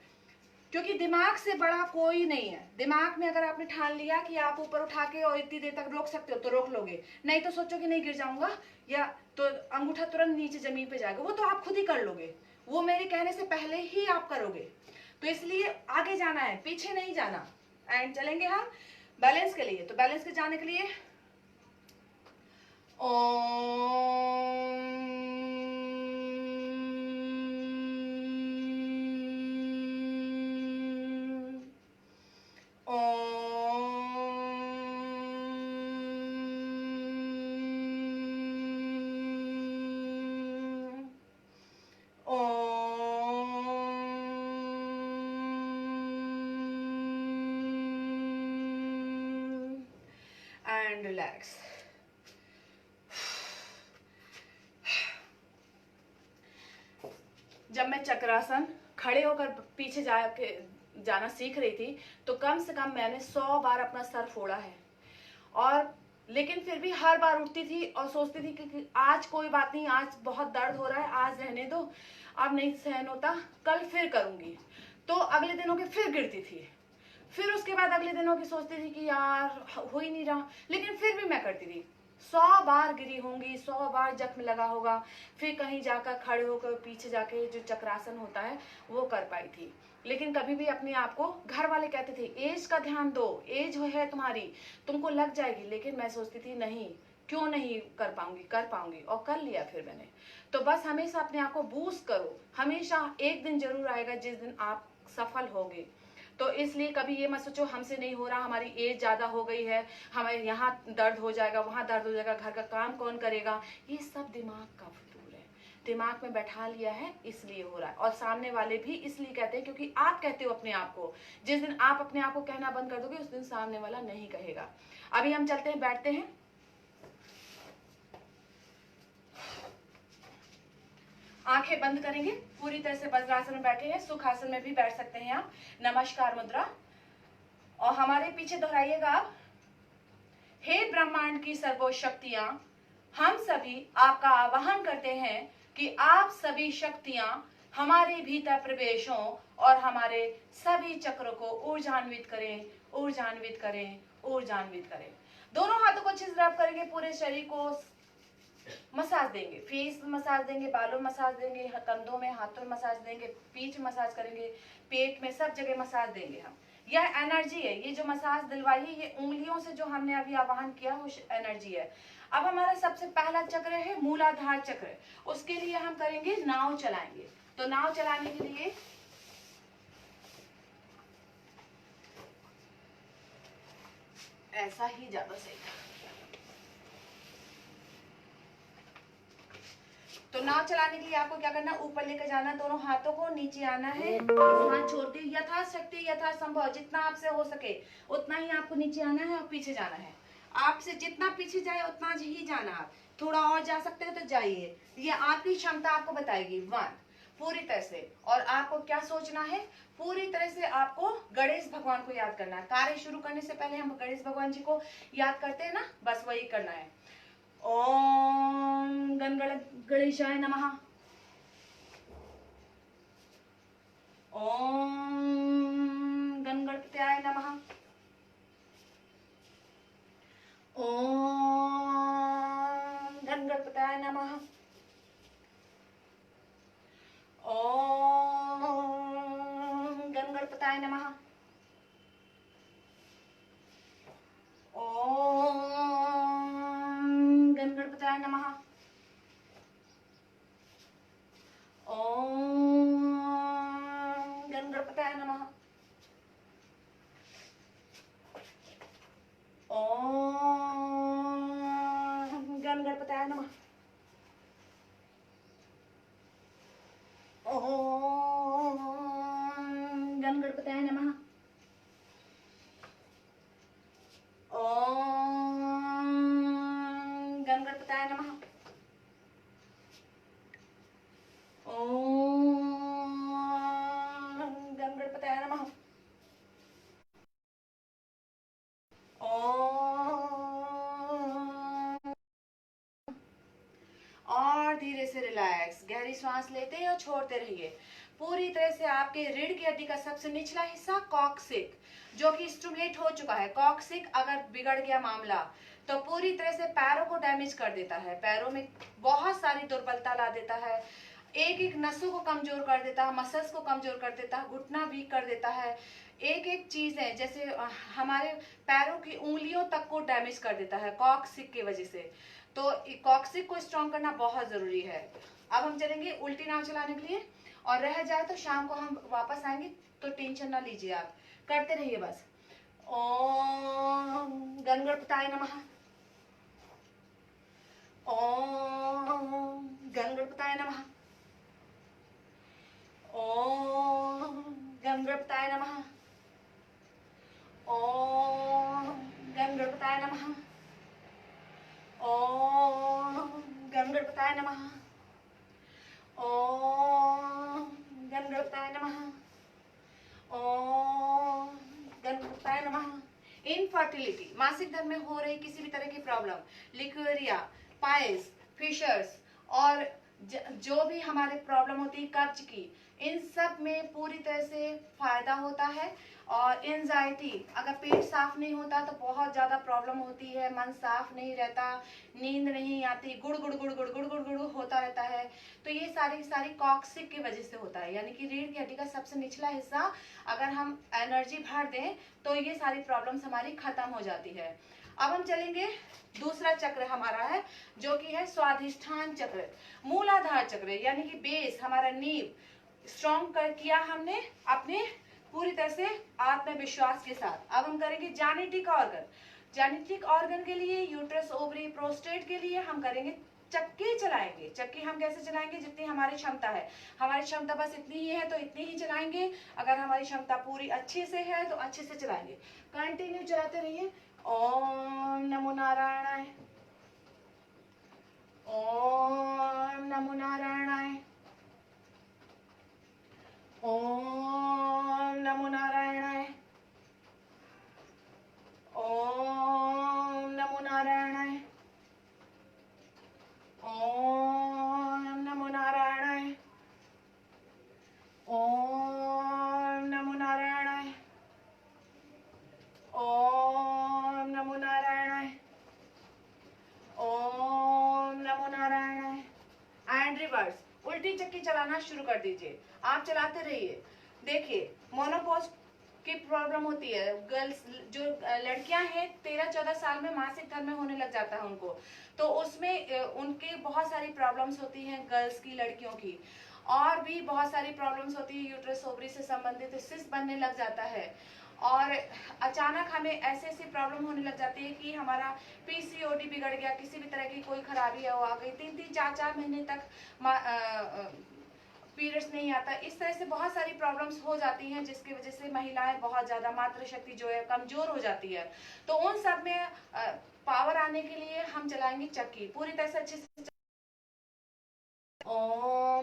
क्योंकि दिमाग से बड़ा कोई नहीं है। दिमाग में अगर आपने ठान लिया कि आप ऊपर उठा के और इतनी देर तक रोक सकते हो तो रोक लोगे, नहीं तो सोचो कि नहीं गिर जाऊंगा या तो अंगूठा तुरंत नीचे जमीन पे जाएगा, वो तो आप खुद ही कर लोगे, वो मेरे कहने से पहले ही आप करोगे। तो इसलिए आगे जाना है, पीछे नहीं जाना। एंड चलेंगे हम बैलेंस के लिए, तो बैलेंस के जाने के लिए एंड रिलैक्स। जब मैं चक्रासन खड़े होकर पीछे जाके जाना सीख रही थी, तो कम से कम मैंने 100 बार अपना सर फोड़ा है। और लेकिन फिर भी हर बार उठती थी और सोचती थी कि आज कोई बात नहीं, आज बहुत दर्द हो रहा है, आज रहने दो, अब नहीं सहन होता, कल फिर करूंगी। तो अगले दिनों के फिर गिरती थी, फिर उसके बाद अगले दिनों की सोचती थी कि यार हो ही नहीं रहा, लेकिन फिर भी मैं करती थी। 100 बार गिरी होंगी, 100 बार जख्म लगा होगा, फिर कहीं जाकर खड़े होकर पीछे जाके जो चक्रासन होता है वो कर पाई थी। लेकिन कभी भी अपने आप को, घर वाले कहते थे एज का ध्यान दो, एज है तुम्हारी, तुमको लग जाएगी, लेकिन मैं सोचती थी नहीं, क्यों नहीं कर पाऊंगी, कर पाऊंगी, और कर लिया फिर मैंने। तो बस हमेशा अपने आप को बूस्ट करो, हमेशा एक दिन जरूर आएगा जिस दिन आप सफल होगे। तो इसलिए कभी ये मत सोचो हमसे नहीं हो रहा, हमारी एज ज्यादा हो गई है, हमें यहाँ दर्द हो जाएगा, वहां दर्द हो जाएगा, घर का काम कौन करेगा, ये सब दिमाग का फितूर है, दिमाग में बैठा लिया है इसलिए हो रहा है। और सामने वाले भी इसलिए कहते हैं क्योंकि आप कहते हो अपने आप को। जिस दिन आप अपने आप को कहना बंद कर दोगे उस दिन सामने वाला नहीं कहेगा। अभी हम चलते हैं, बैठते हैं, आंखें बंद करेंगे, पूरी तरह से वज्रासन में बैठे हैं, सुखासन में भी बैठ सकते हैं आप, नमस्कार मुद्रा। और हमारे पीछे दोहराइएगा आप, हे ब्रह्मांड की सर्वो शक्तियां, हम सभी आपका आवाहन करते हैं कि आप सभी शक्तियां हमारे भीतर प्रवेश हों और हमारे सभी चक्रों को ऊर्जान्वित करें, ऊर्जान्वित करें, ऊर्जान्वित करें। दोनों हाथों को अच्छे से रब करेंगे, पूरे शरीर को मसाज देंगे, फेस मसाज देंगे, बालों मसाज देंगे, कंधों में, हाथों में मसाज देंगे, पीठ मसाज करेंगे, पेट में, सब जगह मसाज देंगे हम। यह एनर्जी है, ये जो मसाज दिलवाई है, ये उंगलियों से जो हमने अभी आवाहन किया वो एनर्जी है। अब हमारा सबसे पहला चक्र है मूलाधार चक्र, उसके लिए हम करेंगे नाव चलाएंगे। तो नाव चलाने के लिए ऐसा ही ज्यादा सही। तो नाव चलाने के लिए आपको क्या करना, ऊपर लेकर जाना, दोनों हाथों को नीचे आना है, हाथ छोड़ते यथाशक्ति यथासंभव जितना आपसे हो सके उतना ही आपको नीचे आना है और पीछे जाना है। आपसे जितना पीछे जाए उतना ही जाना, आप थोड़ा और जा सकते हो तो जाइए, ये आपकी क्षमता आपको बताएगी। 1 पूरी तरह से। और आपको क्या सोचना है, पूरी तरह से आपको गणेश भगवान को याद करना है। कार्य शुरू करने से पहले हम गणेश भगवान जी को याद करते हैं ना, बस वही करना है। ओम गणेशाय नमः, ओम गणपत्याय नमः, ओम गणपत्याय नमः, ओम गणपत्याय नमः, ओम गणपत्याय नमः, ओम गणपत्याय नमः, ओम गणपत्याय नमः, ओम गणपत्याय नमः, ओम गणपत्याय नमः, ओम गणपत्याय नमः, और धीरे से रिलैक्स, गहरी सांस लेते और छोड़ते रहिए। पूरी तरह से आपके रीढ़ की हड्डी का सबसे निचला हिस्सा कॉक्सिक, जो कि स्टिमुलेट हो चुका है। कॉक्सिक अगर बिगड़ गया मामला तो पूरी तरह से पैरों को डैमेज कर देता है, पैरों में बहुत सारी दुर्बलता ला देता है, एक एक नसों को कमजोर कर देता है, मसल्स को कमजोर कर देता है, घुटना वीक कर देता है, एक एक चीज है, जैसे हमारे पैरों की उंगलियों तक को डैमेज कर देता है कॉक्सिक की वजह से। तो कॉक्सिक को स्ट्रॉन्ग करना बहुत जरूरी है। अब हम चलेंगे उल्टी नाव चलाने के लिए, और रह जाए तो शाम को हम वापस आएंगे, तो टेंशन ना लीजिए, आप करते रहिए बस। ओम गणपताय नमः, ओम गणपताय नमः, ओम गणपताय नमः, ओम गणपताय नमः, ओम गणपताय नमः, ओम गणपताय नमः, ओम गणपताय नमः। इनफर्टिलिटी, मासिक धर्म में हो रही किसी भी तरह की प्रॉब्लम, लिक्वेरिया, पाइल्स, फिशर्स और जो भी हमारे प्रॉब्लम होती है कब्ज की, इन सब में पूरी तरह से फायदा होता है। और एंजाइटी, अगर पेट साफ नहीं होता तो बहुत ज्यादा प्रॉब्लम होती है, मन साफ नहीं रहता, नींद नहीं आती, गुड़ गुड़ गुड़ गुड़ गुड़ गुड़ गुड़ होता रहता है। तो ये सारी कॉक्सिक की वजह से होता है, यानी कि रीढ़ की हड्डी का सबसे निचला हिस्सा अगर हम एनर्जी भर दें तो ये सारी प्रॉब्लम्स हमारी खत्म हो जाती है। अब हम चलेंगे, दूसरा चक्र हमारा है जो कि है स्वाधिष्ठान चक्र, मूलाधार चक्र, यानी कि बेस, हमारा नींव स्ट्रॉन्ग कर किया हमने अपने पूरी तरह से आत्मविश्वास के साथ। अब हम करेंगे जेनेटिक ऑर्गन। जेनेटिक ऑर्गन के लिए यूट्रस, ओवरी, प्रोस्टेट के लिए हम करेंगे चक्की चलाएंगे। चक्की हम कैसे चलाएंगे? जितनी हमारी क्षमता है, हमारी क्षमता बस इतनी ही है तो इतनी ही चलाएंगे। अगर हमारी क्षमता पूरी अच्छे से है तो अच्छे से चलाएंगे। कंटिन्यू चलाते रहिए। ओम नमो नारायणाय, ओम नमो नारायणाय, ओम नमो नारायणाय, ओम नमो नारायणाय, ओम नमो नारायणाय, ओम नमो नारायणाय, ओम नमो नारायणाय, ओम नमो नारायणाय। एंड रिवर्स, उल्टी चक्की चलाना शुरू कर दीजिए। आप चलाते रहिए। देखिए, मोनोपॉज की प्रॉब्लम होती है, गर्ल्स जो लड़कियां हैं 13-14 साल में मासिक धर्म होने लग जाता है उनको, तो उसमें उनके बहुत सारी प्रॉब्लम्स होती हैं गर्ल्स की, लड़कियों की। और भी बहुत सारी प्रॉब्लम्स होती है, यूट्रस, ओवरी से संबंधित सिस्ट बनने लग जाता है। और अचानक हमें ऐसे ऐसी प्रॉब्लम होने लग जाती है कि हमारा पीसीओडी बिगड़ गया, किसी भी तरह की कोई खराबी है वो आ गई, 3-3, 4-4 महीने तक पीरियड्स नहीं आता। इस तरह से बहुत सारी प्रॉब्लम्स हो जाती हैं जिसकी वजह से महिलाएं बहुत ज्यादा मातृशक्ति जो है कमजोर हो जाती है। तो उन सब में पावर आने के लिए हम चलाएंगे चक्की पूरी तरह से अच्छे से।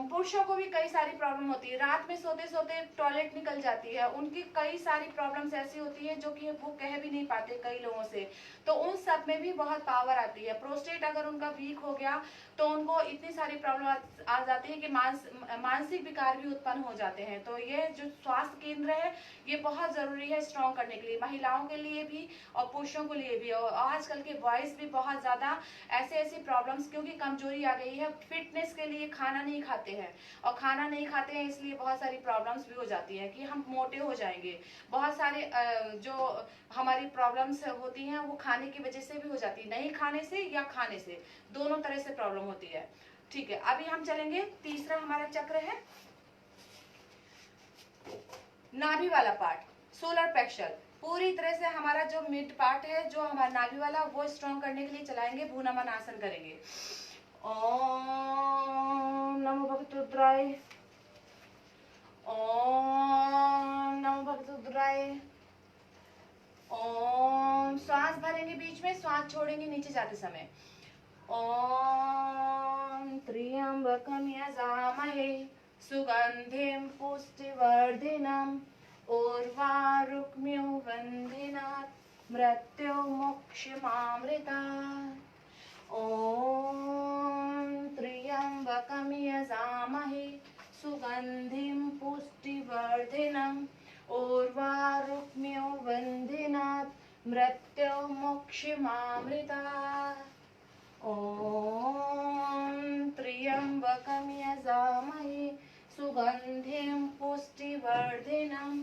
पुरुषों को भी कई सारी प्रॉब्लम होती है, रात में सोते सोते टॉयलेट निकल जाती है, उनकी कई सारी प्रॉब्लम्स ऐसी होती है जो कि वो कह भी नहीं पाते कई लोगों से, तो उन सब में भी बहुत पावर आती है। प्रोस्टेट अगर उनका वीक हो गया तो उनको इतनी सारी प्रॉब्लम आ जाती है कि मानसिक विकार भी उत्पन्न हो जाते हैं। तो ये जो स्वास्थ्य केंद्र है ये बहुत जरूरी है स्ट्रॉन्ग करने के लिए, महिलाओं के लिए भी और पुरुषों के लिए भी। और आजकल के बॉयज भी बहुत ज्यादा ऐसी प्रॉब्लम्स, क्योंकि कमजोरी आ गई है, फिटनेस के लिए खाना नहीं खाते हैं, और खाना नहीं खाते हैं इसलिए बहुत सारी प्रॉब्लम्स भी हो जाती हैं कि हम मोटे हो जाएंगे। बहुत सारे जो हमारी प्रॉब्लम्स होती हैं वो खाने की वजह से भी हो जाती है, नहीं खाने से या खाने से, दोनों तरह से प्रॉब्लम होती है। ठीक है, अभी हम चलेंगे, तीसरा हमारा चक्र है नाभि वाला पार्ट, सोलर प्लेक्सस। पूरी तरह से हमारा जो मिड पार्ट है, जो हमारा नाभि वाला, वो स्ट्रॉन्ग करने के लिए चलाएंगे, भूनामन आसन करेंगे। ओम नमो भगवते रुद्राय, ओम नमो भगवते रुद्राय। ओम, श्वास भरेंगे बीच में, श्वास छोड़ेंगे नीचे जाते समय। ओम त्र्यंबकम यजामहे सुगंधिम पुष्टिवर्धिनम उर्वारुक्म्यो वन्दिनात् मृत्युर्मोक्षमामृतात्। ओम त्र्यंबकम यजामहे सुगंधिम पुष्टिवर्धिनम उर्वारुक्म्यो वन्दिनात् मृत्युर्मोक्षमामृतात्। ओम त्र्यंबकम यजामहे सुगंधिम पुष्टिवर्धिनम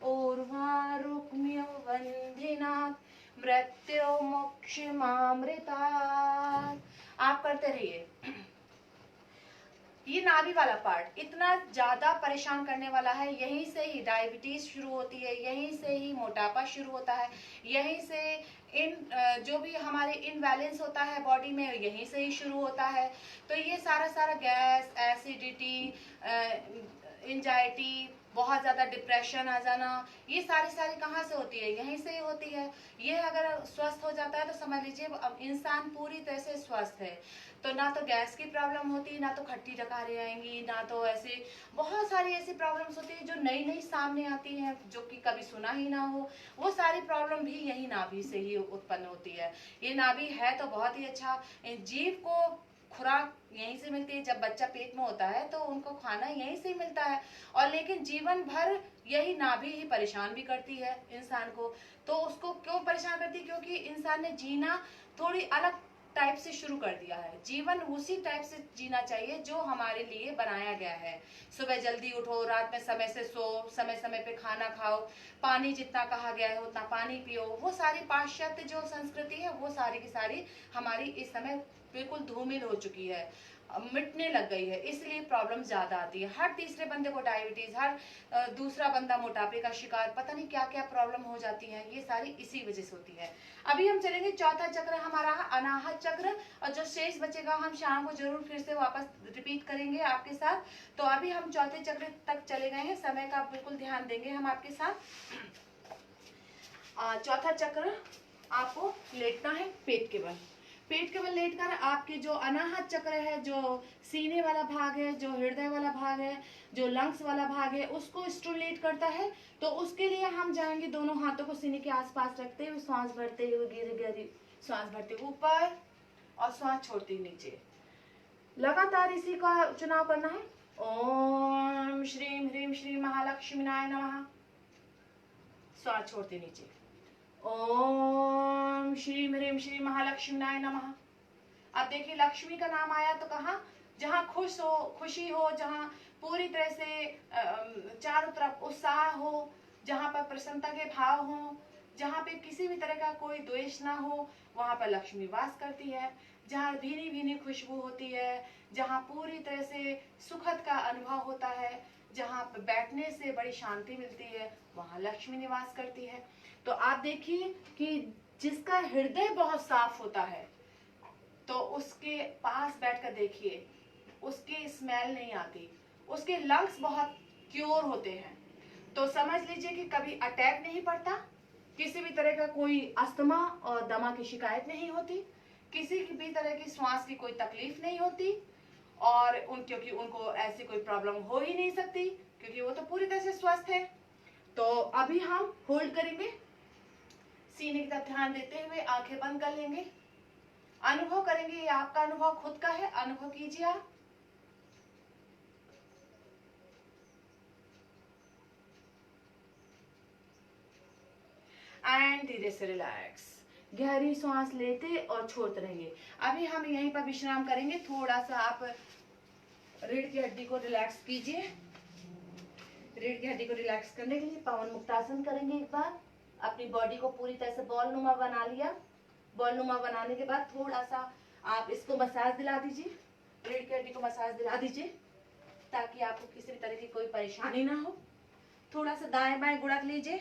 उर्वारुक्म्यो वन्दिनात् मृत्युर्मोक्षमामृतात्। आप करते रहिए। ये नाभि वाला पार्ट इतना ज्यादा परेशान करने वाला है, यहीं से ही डायबिटीज शुरू होती है, यहीं से ही मोटापा शुरू होता है, यहीं से जो भी हमारे इनबैलेंस होता है बॉडी में यहीं से ही शुरू होता है। तो ये सारा गैस, एसिडिटी, एंजाइटी, बहुत ज़्यादा डिप्रेशन आ जाना, ये सारी कहाँ से होती है? यहीं से ही होती है। ये अगर स्वस्थ हो जाता है तो समझ लीजिए अब इंसान पूरी तरह से स्वस्थ है। तो ना तो गैस की प्रॉब्लम होती, ना तो खट्टी डकारें आएंगी, ना तो ऐसे बहुत सारी ऐसी प्रॉब्लम्स होती है जो नई नई सामने आती हैं, जो कि कभी सुना ही ना हो। वो सारी प्रॉब्लम भी यही नाभि से ही उत्पन्न होती है। ये नाभि है तो बहुत ही अच्छा, जीव को खुराक यहीं से मिलती है। जब बच्चा पेट में होता है तो उनको खाना यहीं से ही मिलता है, और लेकिन जीवन भर यही नाभि ही परेशान भी करती है इंसान को। तो उसको क्यों परेशान करती है? क्योंकि इंसान ने जीना थोड़ी अलग टाइप से शुरू कर दिया है। जीवन उसी टाइप से जीना चाहिए जो हमारे लिए बनाया गया है। सुबह जल्दी उठो, रात में समय से सो, समय समय पे खाना खाओ, पानी जितना कहा गया है उतना पानी पियो। वो सारी पाश्चात्य जो संस्कृति है वो सारी की सारी हमारी इस समय बिल्कुल धूमिल हो चुकी है, मिटने लग गई है। इसलिए प्रॉब्लम ज्यादा आती है। हर तीसरे बंदे को डायबिटीज, हर दूसरा बंदा मोटापे का शिकार, पता नहीं क्या क्या प्रॉब्लम हो जाती है। ये सारी इसी वजह से होती है। अभी हम चलेंगे, चौथा चक्र हमारा अनाहत चक्र, और जो शेष बचेगा हम शाम को जरूर फिर से वापस रिपीट करेंगे आपके साथ। तो अभी हम चौथे चक्र तक चले गए हैं, समय का बिल्कुल ध्यान देंगे हम आपके साथ। चौथा चक्र आपको लेटना है पेट के बल। पेट के बल लेटकर आपके जो अनाहत चक्र है, जो सीने वाला भाग है, जो हृदय वाला भाग है, जो लंग्स वाला भाग है, उसको स्टिमुलेट करता है। तो उसके लिए हम जाएंगे दोनों हाथों को सीने के आसपास रखते हुए, श्वास भरते हुए गहरी गहरी श्वास भरते ऊपर और श्वास छोड़ते नीचे। लगातार इसी का चुनाव करना है। ओम श्रीम ह्रीम श्री महालक्ष्मीनाय नमः। श्वास छोड़ते नीचे। ओम श्रीम ह्रीम श्री महालक्ष्मीनाय नमः। अब देखिए लक्ष्मी का नाम आया तो कहा, जहाँ खुश हो, खुशी हो, जहाँ पूरी तरह से चारों तरफ उत्साह हो, जहाँ पर प्रसन्नता के भाव हो, जहाँ पे किसी भी तरह का कोई द्वेष ना हो, वहां पर लक्ष्मी वास करती है। जहाँ भीनी भीनी खुशबू होती है, जहाँ पूरी तरह से सुखद का अनुभव होता है, जहाँ पर बैठने से बड़ी शांति मिलती है, वहां लक्ष्मी निवास करती है। तो आप देखिए कि जिसका हृदय बहुत साफ होता है तो उसके पास बैठकर देखिए, उसके स्मेल नहीं आती, उसके लंग्स बहुत क्योर होते हैं। तो समझ लीजिए कि कभी अटैक नहीं पड़ता, किसी भी तरह का कोई अस्थमा और दमा की शिकायत नहीं होती, किसी भी तरह की श्वास की कोई तकलीफ नहीं होती, और क्योंकि उनको ऐसी कोई प्रॉब्लम हो ही नहीं सकती, क्योंकि वो तो पूरी तरह से स्वस्थ है। तो अभी हम होल्ड करेंगे, सीने की तरफ ध्यान देते हुए आंखें बंद कर लेंगे। अनुभव करेंगे, ये आपका अनुभव खुद का है, अनुभव कीजिए आप। एंड धीरे से रिलैक्स, गहरी सांस लेते और छोड़ते रहिए। अभी हम यहीं पर विश्राम करेंगे। थोड़ा सा आप रीढ़ की हड्डी को रिलैक्स कीजिए। रीढ़ की हड्डी को रिलैक्स करने के लिए पवन मुक्तासन करेंगे। एक बार अपनी बॉडी को पूरी तरह से बॉल नुमा बना लिया। बॉल नुमा बनाने के बाद थोड़ा सा आप इसको मसाज दिला दीजिए, रीढ़ की हड्डी को मसाज दिला दीजिए, ताकि आपको किसी भी तरह की कोई परेशानी ना हो। थोड़ा सा दाएं बाएं गुड़क लीजिए,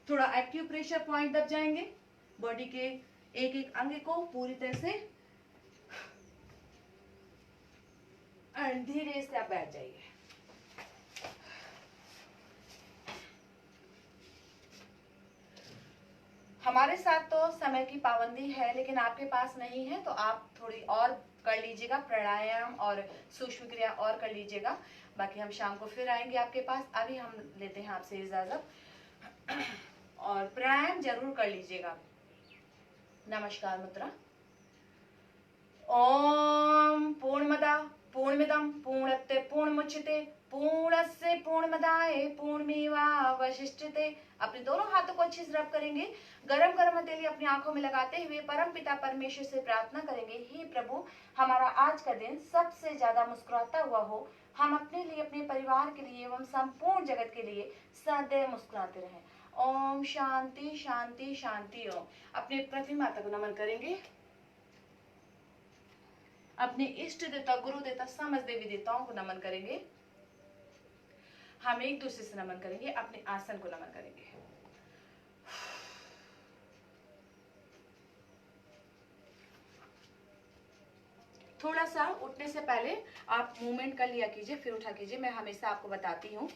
थोड़ा एक्यूप्रेशर पॉइंट दब जाएंगे बॉडी के एक एक अंग को पूरी तरह से, एंड धीरे से आप बैठ जाइए। हमारे साथ तो समय की पाबंदी है, लेकिन आपके पास नहीं है तो आप थोड़ी और कर लीजिएगा, प्राणायाम और सूक्ष्म क्रिया और कर लीजिएगा। बाकी हम शाम को फिर आएंगे आपके पास। अभी हम लेते हैं आपसे इजाजत, और प्राणायाम जरूर कर लीजिएगा। नमस्कार मुद्रा। ओम पूर्णमदा पूर्णमिदं पूर्णस्य पूर्णमुच्यते पूर्णस्य पूर्णमदाय पूर्णमेवावशिष्यते। अपने दोनों हाथों को अच्छे से रब करेंगे। गरम गरम हथेली अपनी आंखों में लगाते हुए परम पिता परमेश्वर से प्रार्थना करेंगे, हे प्रभु, हमारा आज का दिन सबसे ज्यादा मुस्कुराता हुआ हो। हम अपने लिए, अपने परिवार के लिए एवं संपूर्ण जगत के लिए सदैव मुस्कुराते रहें। ओम शांति शांति शांति। ओम। अपने पृथ्वी माता को नमन करेंगे, अपने इष्ट देवता, गुरु देवता, समस्त देवी देवताओं को नमन करेंगे। हम एक दूसरे से नमन करेंगे, अपने आसन को नमन करेंगे। थोड़ा सा उठने से पहले आप मूवमेंट कर लिया कीजिए, फिर उठा कीजिए। मैं हमेशा आपको बताती हूँ